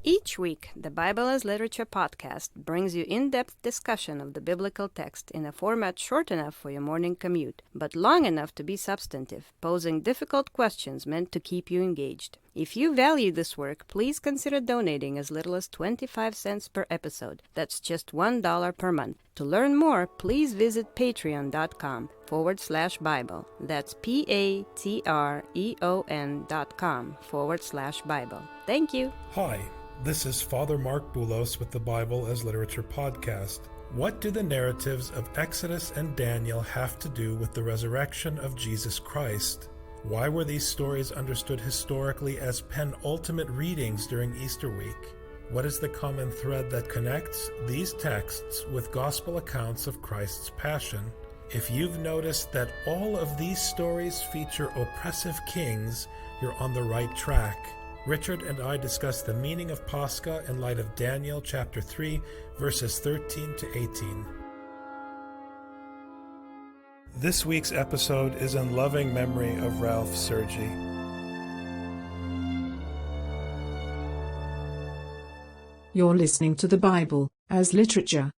Each week, the Bible as Literature podcast brings you in-depth discussion of the biblical text in a format short enough for your morning commute, but long enough to be substantive, posing difficult questions meant to keep you engaged. If you value this work, please consider donating as little as 25 cents per episode. That's just $1 per month. To learn more, please visit patreon.com/Bible. That's patreon.com/Bible. Thank you. Hi, this is Father Mark Boulos with the Bible as Literature podcast. What do the narratives of Exodus and Daniel have to do with the resurrection of Jesus Christ? Why were these stories understood historically as penultimate readings during Easter week? What is the common thread that connects these texts with gospel accounts of Christ's passion? If you've noticed that all of these stories feature oppressive kings, you're on the right track. Richard and I discuss the meaning of Pascha in light of Daniel chapter 3, verses 13 to 18. This week's episode is in loving memory of Ralph Sergi. You're listening to the Bible as Literature.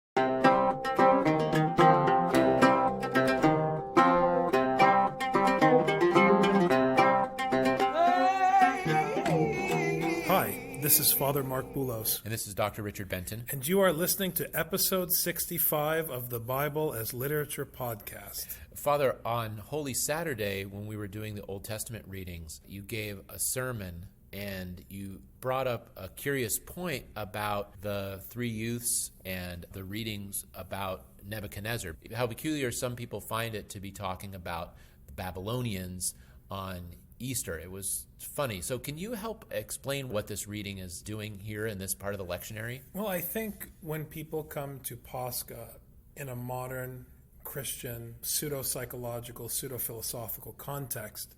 This is Father Mark Boulos. And this is Dr. Richard Benton. And you are listening to episode 65 of the Bible as Literature podcast. Father, on Holy Saturday, when we were doing the Old Testament readings, you gave a sermon and you brought up a curious point about the three youths and the readings about Nebuchadnezzar. How peculiar some people find it to be talking about the Babylonians on Easter. It was funny. So can you help explain what this reading is doing here in this part of the lectionary? Well, I think when people come to Pascha in a modern Christian pseudo-psychological, pseudo-philosophical context,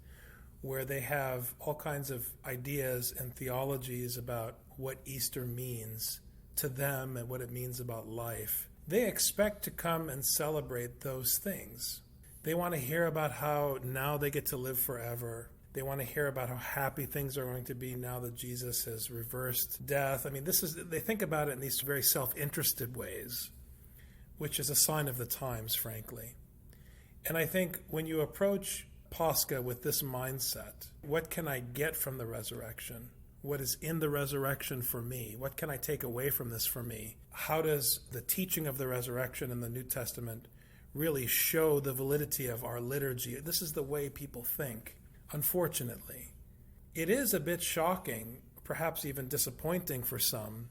where they have all kinds of ideas and theologies about what Easter means to them and what it means about life, they expect to come and celebrate those things. They want to hear about how now they get to live forever. They want to hear about how happy things are going to be now that Jesus has reversed death. I mean, they think about it in these very self-interested ways, which is a sign of the times, frankly. And I think when you approach Pascha with this mindset, what can I get from the resurrection? What is in the resurrection for me? What can I take away from this for me? How does the teaching of the resurrection in the New Testament really show the validity of our liturgy? This is the way people think. Unfortunately, it is a bit shocking, perhaps even disappointing for some,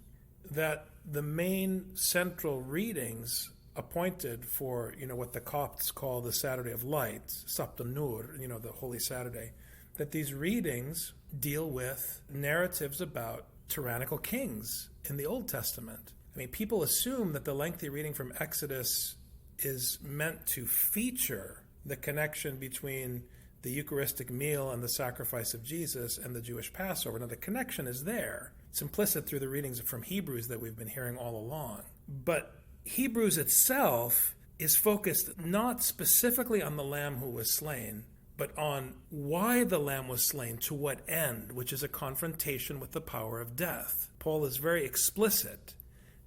that the main central readings appointed for, what the Copts call the Saturday of Light, Sabta Nur, the Holy Saturday, that these readings deal with narratives about tyrannical kings in the Old Testament. I mean, people assume that the lengthy reading from Exodus is meant to feature the connection between the Eucharistic meal and the sacrifice of Jesus and the Jewish Passover. Now, the connection is there. It's implicit through the readings from Hebrews that we've been hearing all along. But Hebrews itself is focused not specifically on the Lamb who was slain, but on why the Lamb was slain, to what end, which is a confrontation with the power of death. Paul is very explicit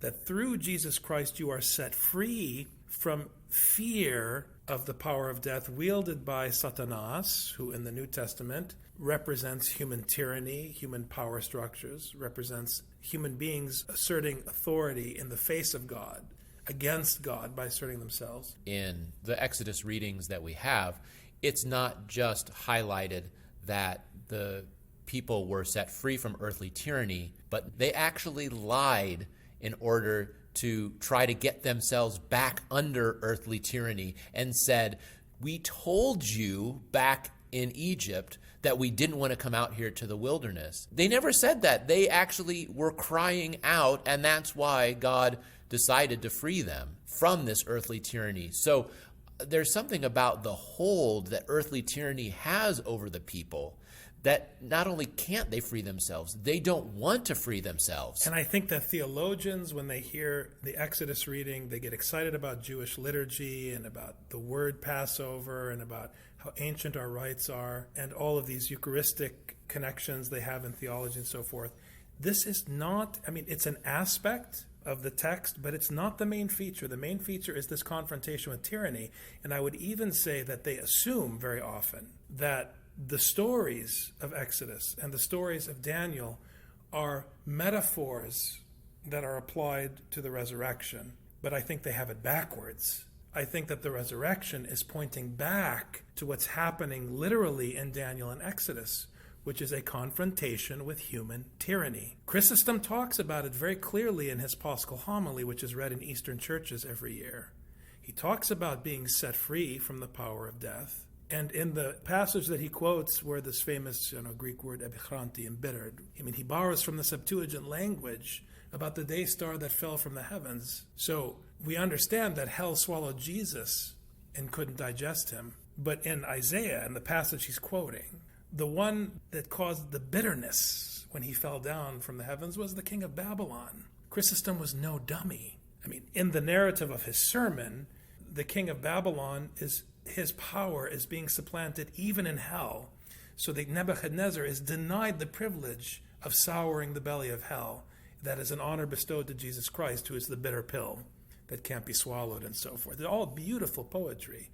that through Jesus Christ you are set free from fear of the power of death wielded by Satanas, who in the New Testament represents human tyranny, human power structures, represents human beings asserting authority in the face of God, against God by asserting themselves. In the Exodus readings that we have, it's not just highlighted that the people were set free from earthly tyranny, but they actually lied in order to try to get themselves back under earthly tyranny and said, we told you back in Egypt that we didn't want to come out here to the wilderness. They never said that. They actually were crying out, and that's why God decided to free them from this earthly tyranny. So there's something about the hold that earthly tyranny has over the people that not only can't they free themselves, they don't want to free themselves. And I think that theologians, when they hear the Exodus reading, they get excited about Jewish liturgy and about the word Passover and about how ancient our rites are and all of these Eucharistic connections they have in theology and so forth. this is not, it's an aspect of the text, but it's not the main feature. The main feature is this confrontation with tyranny. And I would even say that they assume very often that the stories of Exodus and the stories of Daniel are metaphors that are applied to the resurrection. But I think they have it backwards. I think that the resurrection is pointing back to what's happening literally in Daniel and Exodus, which is a confrontation with human tyranny. Chrysostom talks about it very clearly in his Paschal homily, which is read in Eastern churches every year. He talks about being set free from the power of death. And in the passage that he quotes, where this famous Greek word epichranti, embittered, he borrows from the Septuagint language about the day star that fell from the heavens. So we understand that hell swallowed Jesus and couldn't digest him. But in Isaiah, in the passage he's quoting, the one that caused the bitterness when he fell down from the heavens was the king of Babylon. Chrysostom was no dummy. In the narrative of his sermon, the king of Babylon, his power is being supplanted even in hell, so that Nebuchadnezzar is denied the privilege of souring the belly of hell. That is an honor bestowed to Jesus Christ, who is the bitter pill that can't be swallowed, and so forth. They're all beautiful poetry.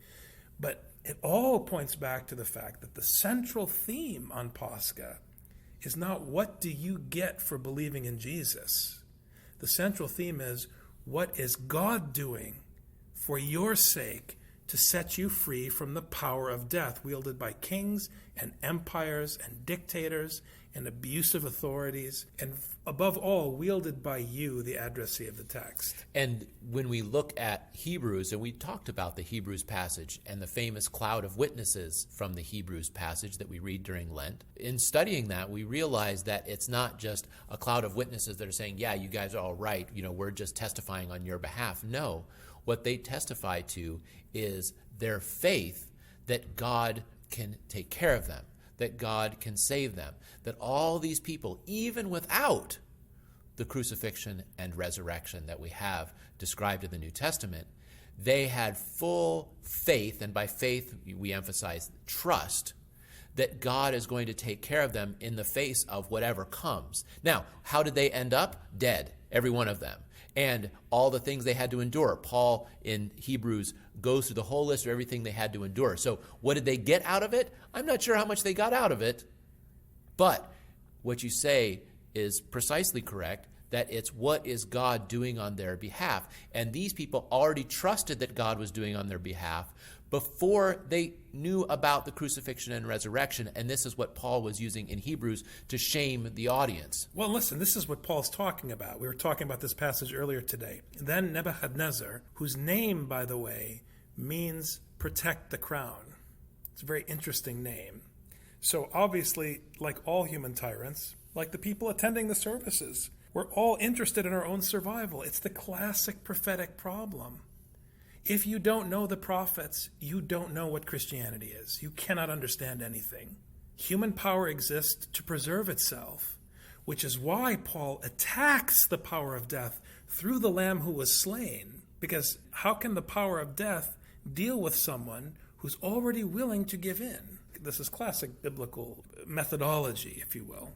But it all points back to the fact that the central theme on Pascha is not what do you get for believing in Jesus. The central theme is, what is God doing for your sake to set you free from the power of death wielded by kings and empires and dictators and abusive authorities, and above all, wielded by you, the addressee of the text. And when we look at Hebrews, and we talked about the Hebrews passage and the famous cloud of witnesses from the Hebrews passage that we read during Lent, in studying that, we realize that it's not just a cloud of witnesses that are saying, yeah, you guys are all right, we're just testifying on your behalf. No, what they testify to is their faith that God can take care of them, that God can save them, that all these people, even without the crucifixion and resurrection that we have described in the New Testament, they had full faith, and by faith we emphasize trust, that God is going to take care of them in the face of whatever comes. Now, how did they end up? Dead, every one of them. And all the things they had to endure. Paul in Hebrews goes through the whole list of everything they had to endure. So what did they get out of it? I'm not sure how much they got out of it. But what you say is precisely correct, that it's what is God doing on their behalf. And these people already trusted that God was doing on their behalf before they knew about the crucifixion and resurrection. And this is what Paul was using in Hebrews to shame the audience. Well, listen, this is what Paul's talking about. We were talking about this passage earlier today. Then Nebuchadnezzar, whose name, by the way, means protect the crown. It's a very interesting name. So obviously, like all human tyrants, like the people attending the services, we're all interested in our own survival. It's the classic prophetic problem. If you don't know the prophets, you don't know what Christianity is. You cannot understand anything. Human power exists to preserve itself, which is why Paul attacks the power of death through the Lamb who was slain. Because how can the power of death deal with someone who's already willing to give in? This is classic biblical methodology, if you will.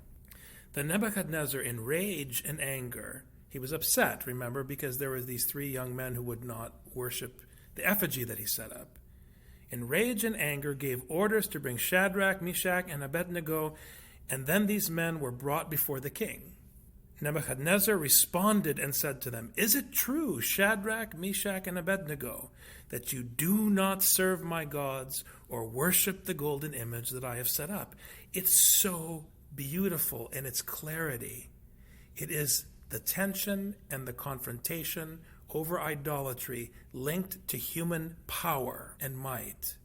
Then Nebuchadnezzar, in rage and anger, he was upset, remember, because there were these three young men who would not worship the effigy that he set up. In rage and anger, gave orders to bring Shadrach, Meshach, and Abednego, and then these men were brought before the king. Nebuchadnezzar responded and said to them, "Is it true, Shadrach, Meshach, and Abednego, that you do not serve my gods or worship the golden image that I have set up?" It's so beautiful in its clarity. It is the tension and the confrontation over idolatry linked to human power and might,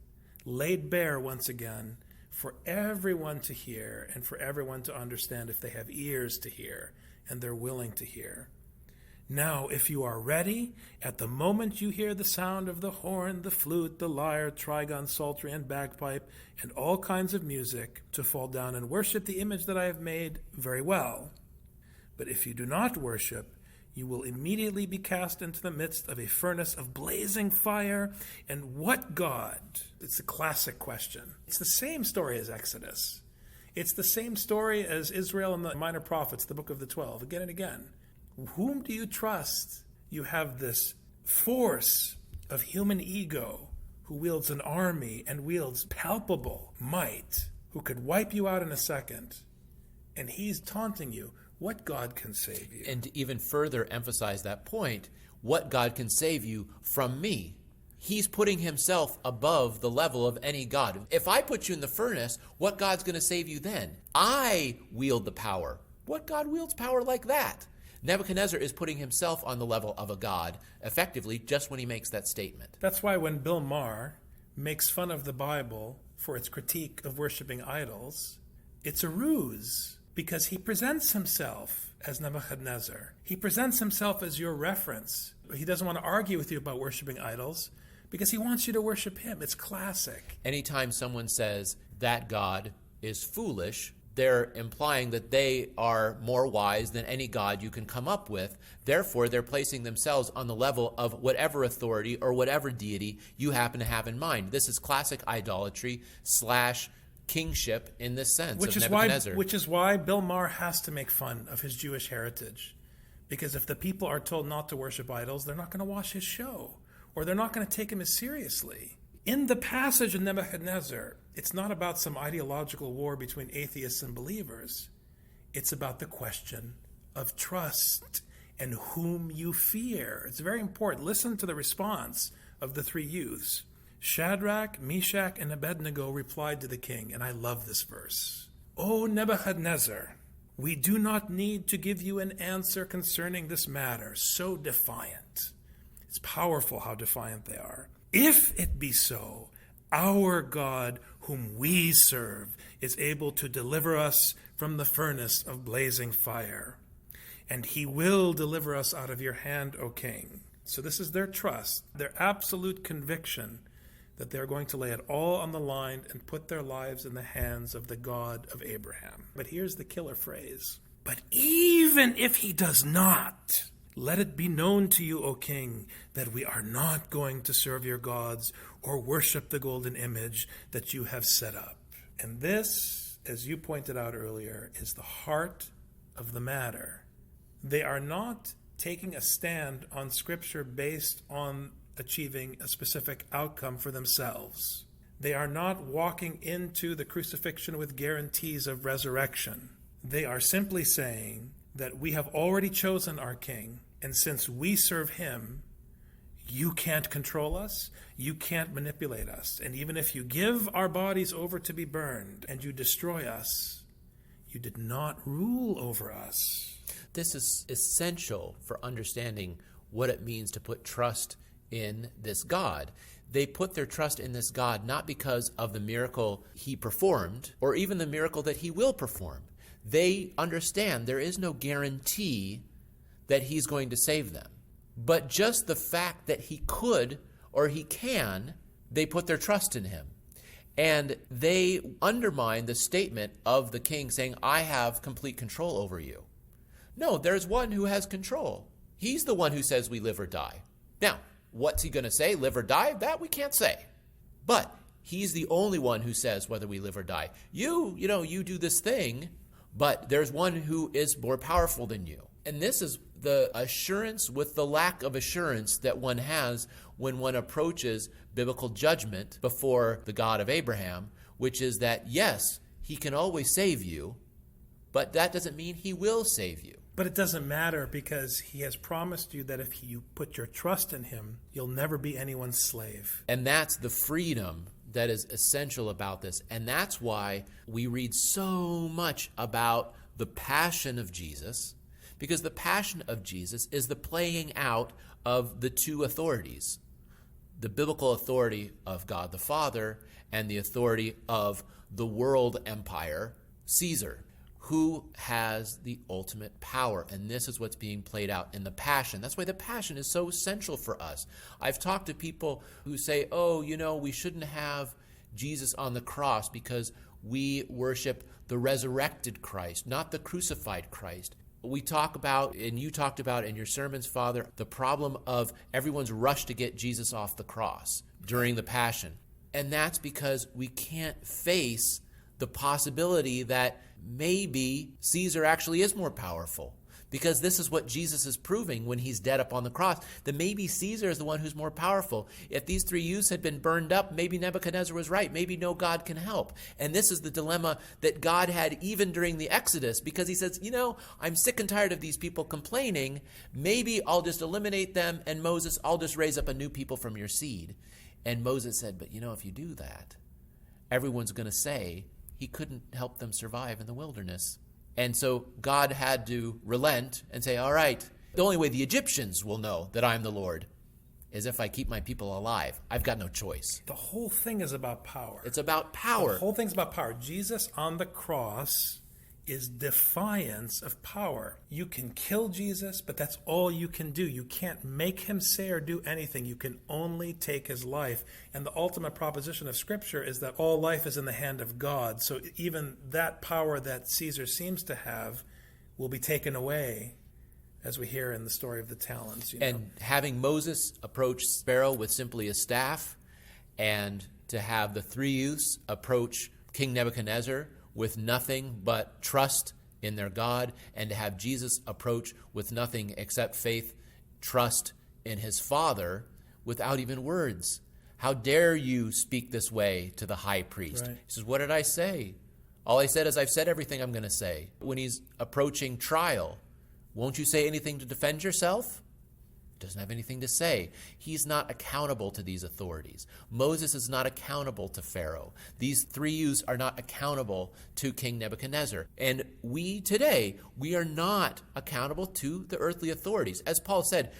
laid bare once again for everyone to hear and for everyone to understand if they have ears to hear and they're willing to hear. Now, if you are ready, at the moment you hear the sound of the horn, the flute, the lyre, trigon, psaltery, and bagpipe, and all kinds of music, to fall down and worship the image that I have made, very well. But if you do not worship, you will immediately be cast into the midst of a furnace of blazing fire. And what God? It's a classic question. It's the same story as Exodus. It's the same story as Israel and the Minor Prophets, the Book of the 12, again and again. Whom do you trust? You have this force of human ego who wields an army and wields palpable might, who could wipe you out in a second. And he's taunting you. What God can save you? And to even further emphasize that point, what God can save you from me? He's putting himself above the level of any God. If I put you in the furnace, what God's going to save you then? I wield the power. What God wields power like that? Nebuchadnezzar is putting himself on the level of a god, effectively, just when he makes that statement. That's why when Bill Maher makes fun of the Bible for its critique of worshiping idols, it's a ruse, because he presents himself as Nebuchadnezzar. He presents himself as your reference. He doesn't want to argue with you about worshiping idols because he wants you to worship him. It's classic. Anytime someone says that God is foolish, they're implying that they are more wise than any god you can come up with. Therefore, they're placing themselves on the level of whatever authority or whatever deity you happen to have in mind. This is classic idolatry / kingship in this sense of Nebuchadnezzar. Which is why Bill Maher has to make fun of his Jewish heritage. Because if the people are told not to worship idols, they're not going to watch his show. Or they're not going to take him as seriously. In the passage of Nebuchadnezzar, it's not about some ideological war between atheists and believers. It's about the question of trust and whom you fear. It's very important. Listen to the response of the three youths. Shadrach, Meshach, and Abednego replied to the king, and I love this verse. O Nebuchadnezzar, we do not need to give you an answer concerning this matter, so defiant. It's powerful how defiant they are. If it be so, our God, whom we serve, is able to deliver us from the furnace of blazing fire, and he will deliver us out of your hand, O king. So this is their trust, their absolute conviction that they're going to lay it all on the line and put their lives in the hands of the God of Abraham. But here's the killer phrase. But even if he does not, let it be known to you, O king, that we are not going to serve your gods or worship the golden image that you have set up. And this, as you pointed out earlier, is the heart of the matter. They are not taking a stand on Scripture based on achieving a specific outcome for themselves. They are not walking into the crucifixion with guarantees of resurrection. They are simply saying that we have already chosen our king, and since we serve him, you can't control us, you can't manipulate us. And even if you give our bodies over to be burned and you destroy us, you did not rule over us. This is essential for understanding what it means to put trust in this God. They put their trust in this God not because of the miracle he performed or even the miracle that he will perform. They understand there is no guarantee that he's going to save them. But just the fact that he could or he can, they put their trust in him. And they undermine the statement of the king saying, I have complete control over you. No, there's one who has control. He's the one who says we live or die. Now, what's he going to say, live or die? That we can't say. But he's the only one who says whether we live or die. You do this thing, but there's one who is more powerful than you. And this is the assurance with the lack of assurance that one has when one approaches biblical judgment before the God of Abraham, which is that, yes, he can always save you, but that doesn't mean he will save you. But it doesn't matter because he has promised you that if you put your trust in him, you'll never be anyone's slave. And that's the freedom that is essential about this. And that's why we read so much about the passion of Jesus, because the passion of Jesus is the playing out of the two authorities, the biblical authority of God the Father and the authority of the world empire, Caesar, who has the ultimate power. And this is what's being played out in the Passion. That's why the Passion is so essential for us. I've talked to people who say, we shouldn't have Jesus on the cross because we worship the resurrected Christ, not the crucified Christ. We talk about, and you talked about in your sermons, Father, the problem of everyone's rush to get Jesus off the cross during the Passion. And that's because we can't face the possibility that maybe Caesar actually is more powerful. Because this is what Jesus is proving when he's dead upon the cross, that maybe Caesar is the one who's more powerful. If these 3 youths had been burned up, maybe Nebuchadnezzar was right. Maybe no God can help. And this is the dilemma that God had even during the Exodus, because he says, I'm sick and tired of these people complaining. Maybe I'll just eliminate them, and Moses, I'll just raise up a new people from your seed. And Moses said, but if you do that, everyone's going to say he couldn't help them survive in the wilderness. And so God had to relent and say, all right, the only way the Egyptians will know that I'm the Lord is if I keep my people alive. I've got no choice. The whole thing is about power. It's about power. The whole thing's about power. Jesus on the cross is defiance of power. You can kill Jesus, but that's all you can do. You can't make him say or do anything. You can only take his life. And the ultimate proposition of Scripture is that all life is in the hand of God. So even that power that Caesar seems to have will be taken away, as we hear in the story of the talents. And having Moses approach Pharaoh with simply a staff, and to have the 3 youths approach King Nebuchadnezzar with nothing but trust in their God, and to have Jesus approach with nothing except faith, trust in his Father, without even words. How dare you speak this way to the high priest? Right. He says, what did I say? All I said is I've said everything I'm going to say. When he's approaching trial, won't you say anything to defend yourself? Doesn't have anything to say. He's not accountable to these authorities. Moses is not accountable to Pharaoh. These 3 youths are not accountable to King Nebuchadnezzar. And we today, we are not accountable to the earthly authorities. As Paul said,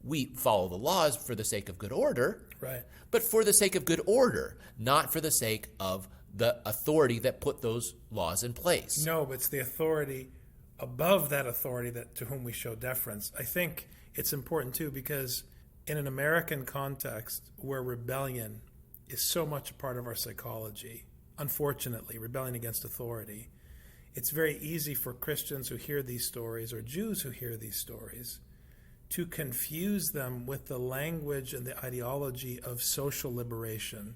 we follow the laws for the sake of good order, right? But for the sake of good order, not for the sake of the authority that put those laws in place. No, but it's the authority above that authority that to whom we show deference. I think it's important, too, because in an American context where rebellion is so much a part of our psychology, unfortunately, rebellion against authority, it's very easy for Christians who hear these stories, or Jews who hear these stories, to confuse them with the language and the ideology of social liberation,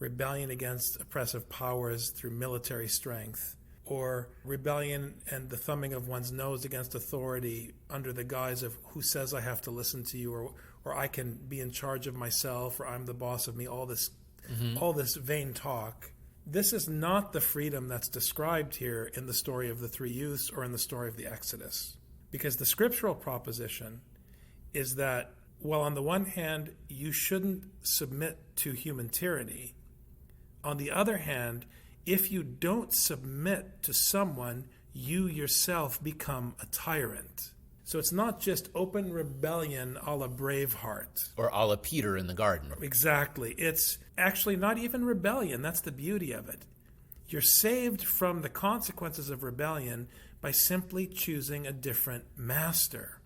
rebellion against oppressive powers through military strength, or rebellion and the thumbing of one's nose against authority under the guise of who says I have to listen to you, or I can be in charge of myself, or I'm the boss of me, all this vain talk. This is not the freedom that's described here in the story of the 3 youths or in the story of the Exodus. Because the scriptural proposition is that, while on the one hand, you shouldn't submit to human tyranny, on the other hand, if you don't submit to someone, you yourself become a tyrant. So it's not just open rebellion a la Braveheart. Or a la Peter in the garden. Exactly. It's actually not even rebellion. That's the beauty of it. You're saved from the consequences of rebellion by simply choosing a different master.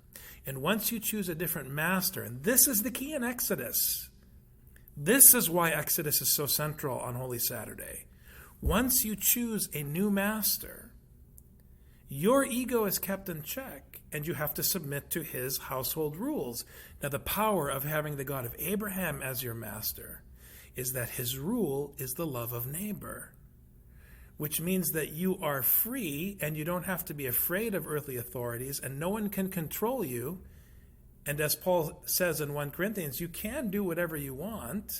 And once you choose a different master, and this is the key in Exodus, this is why Exodus is so central on Holy Saturday. Once you choose a new master, your ego is kept in check, and you have to submit to his household rules. Now, the power of having the God of Abraham as your master is that his rule is the love of neighbor, which means that you are free and you don't have to be afraid of earthly authorities, and no one can control you. And as Paul says in 1 Corinthians, you can do whatever you want,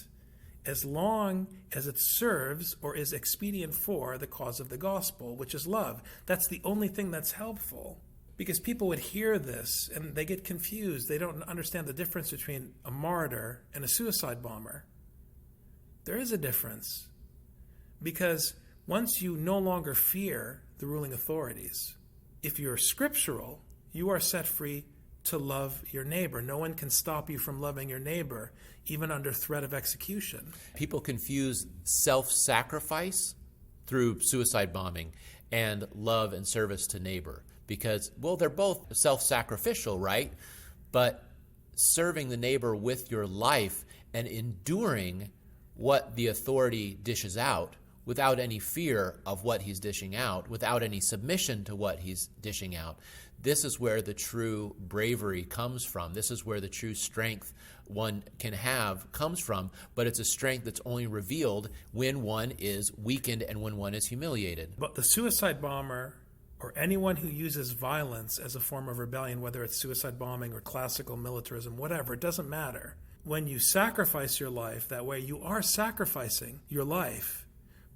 as long as it serves or is expedient for the cause of the gospel, which is love. That's the only thing that's helpful. Because people would hear this and they get confused. They don't understand the difference between a martyr and a suicide bomber. There is a difference. Because once you no longer fear the ruling authorities, if you're scriptural, you are set free to love your neighbor. No one can stop you from loving your neighbor, even under threat of execution. People confuse self-sacrifice through suicide bombing and love and service to neighbor because, well, they're both self-sacrificial, right? But serving the neighbor with your life and enduring what the authority dishes out without any fear of what he's dishing out, without any submission to what he's dishing out, This is where the true bravery comes from. This is where the true strength one can have comes from, but it's a strength that's only revealed when one is weakened and when one is humiliated. But the suicide bomber, or anyone who uses violence as a form of rebellion, whether it's suicide bombing or classical militarism, whatever, it doesn't matter. When you sacrifice your life that way, you are sacrificing your life,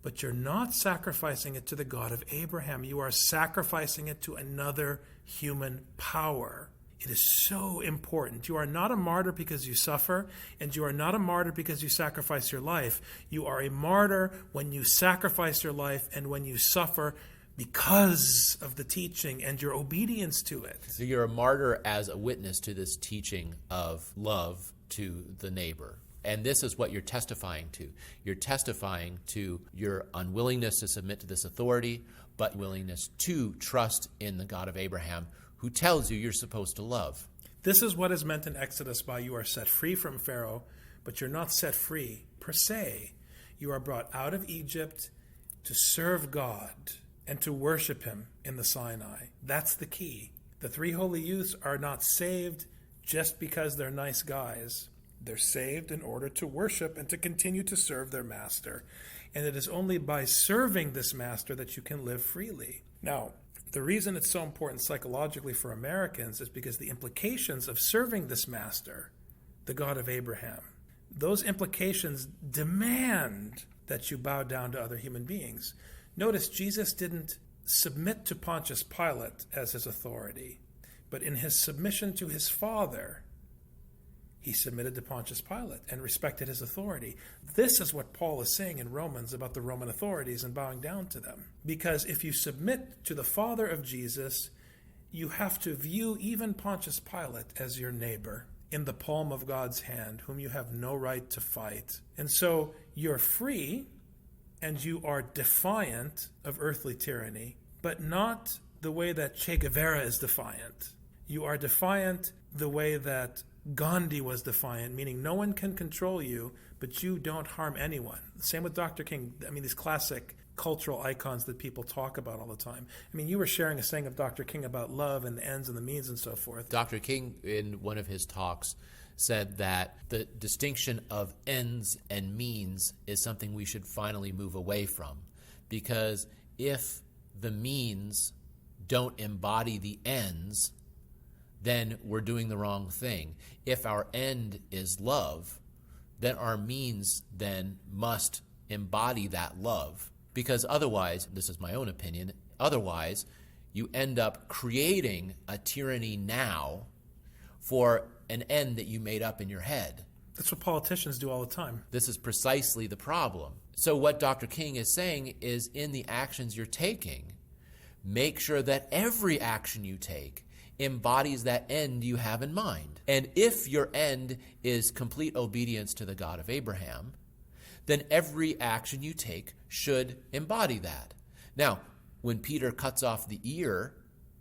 but you're not sacrificing it to the God of Abraham. You are sacrificing it to another human power. It is so important. You are not a martyr because you suffer, and you are not a martyr because you sacrifice your life. You are a martyr when you sacrifice your life and when you suffer because of the teaching and your obedience to it. So you're a martyr as a witness to this teaching of love to the neighbor. And this is what you're testifying to. You're testifying to your unwillingness to submit to this authority, but willingness to trust in the God of Abraham, who tells you you're supposed to love. This is what is meant in Exodus by you are set free from Pharaoh, but you're not set free per se. You are brought out of Egypt to serve God and to worship him in the Sinai. That's the key. The three holy youths are not saved just because they're nice guys. They're saved in order to worship and to continue to serve their master. And it is only by serving this master that you can live freely. Now, the reason it's so important psychologically for Americans is because the implications of serving this master, the God of Abraham, those implications demand that you bow down to other human beings. Notice Jesus didn't submit to Pontius Pilate as his authority, but in his submission to his Father, he submitted to Pontius Pilate and respected his authority. This is what Paul is saying in Romans about the Roman authorities and bowing down to them. Because if you submit to the Father of Jesus, you have to view even Pontius Pilate as your neighbor in the palm of God's hand, whom you have no right to fight. And so you're free and you are defiant of earthly tyranny, but not the way that Che Guevara is defiant. You are defiant the way that Gandhi was defiant, meaning no one can control you, but you don't harm anyone. Same with Dr. King. I mean, these classic cultural icons that people talk about all the time. I mean, you were sharing a saying of Dr. King about love and the ends and the means and so forth. Dr. King, in one of his talks, said that the distinction of ends and means is something we should finally move away from. Because if the means don't embody the ends, then we're doing the wrong thing. If our end is love, then our means then must embody that love. Because otherwise, this is my own opinion, otherwise you end up creating a tyranny now for an end that you made up in your head. That's what politicians do all the time. This is precisely the problem. So what Dr. King is saying is, in the actions you're taking, make sure that every action you take embodies that end you have in mind. And if your end is complete obedience to the God of Abraham, then every action you take should embody that. Now, when Peter cuts off the ear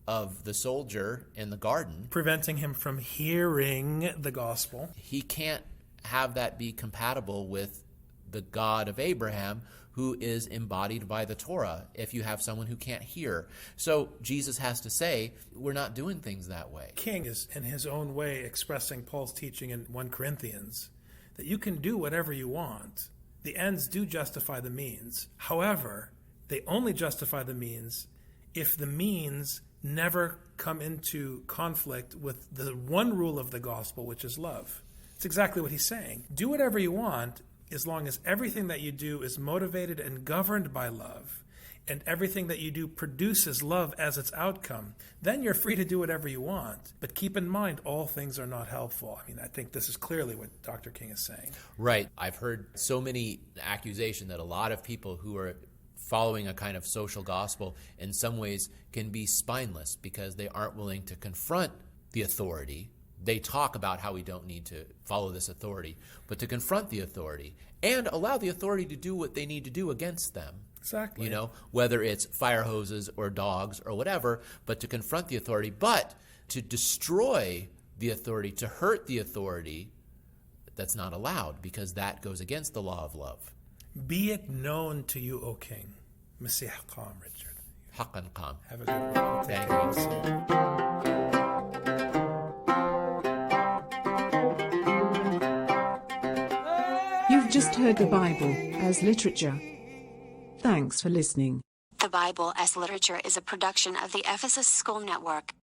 of the soldier in the garden, preventing him from hearing the gospel, he can't have that be compatible with the God of Abraham, who is embodied by the Torah, if you have someone who can't hear. So Jesus has to say, we're not doing things that way. King is, in his own way, expressing Paul's teaching in 1 Corinthians, that you can do whatever you want. The ends do justify the means. However, they only justify the means if the means never come into conflict with the one rule of the gospel, which is love. It's exactly what he's saying. Do whatever you want, as long as everything that you do is motivated and governed by love, and everything that you do produces love as its outcome, then you're free to do whatever you want. But keep in mind, all things are not helpful. I mean, I think this is clearly what Dr. King is saying. Right. I've heard so many accusations that a lot of people who are following a kind of social gospel in some ways can be spineless because they aren't willing to confront the authority. They talk about how we don't need to follow this authority, but to confront the authority and allow the authority to do what they need to do against them. Exactly. You know, whether it's fire hoses or dogs or whatever, but to confront the authority, but to destroy the authority, to hurt the authority, that's not allowed because that goes against the law of love. Be it known to you, O King. Masih Qam, Richard. Haqqan Qam. Have a good one. Thank you. just heard the Bible as literature. Thanks for listening. The Bible as Literature is a production of the Ephesus School Network.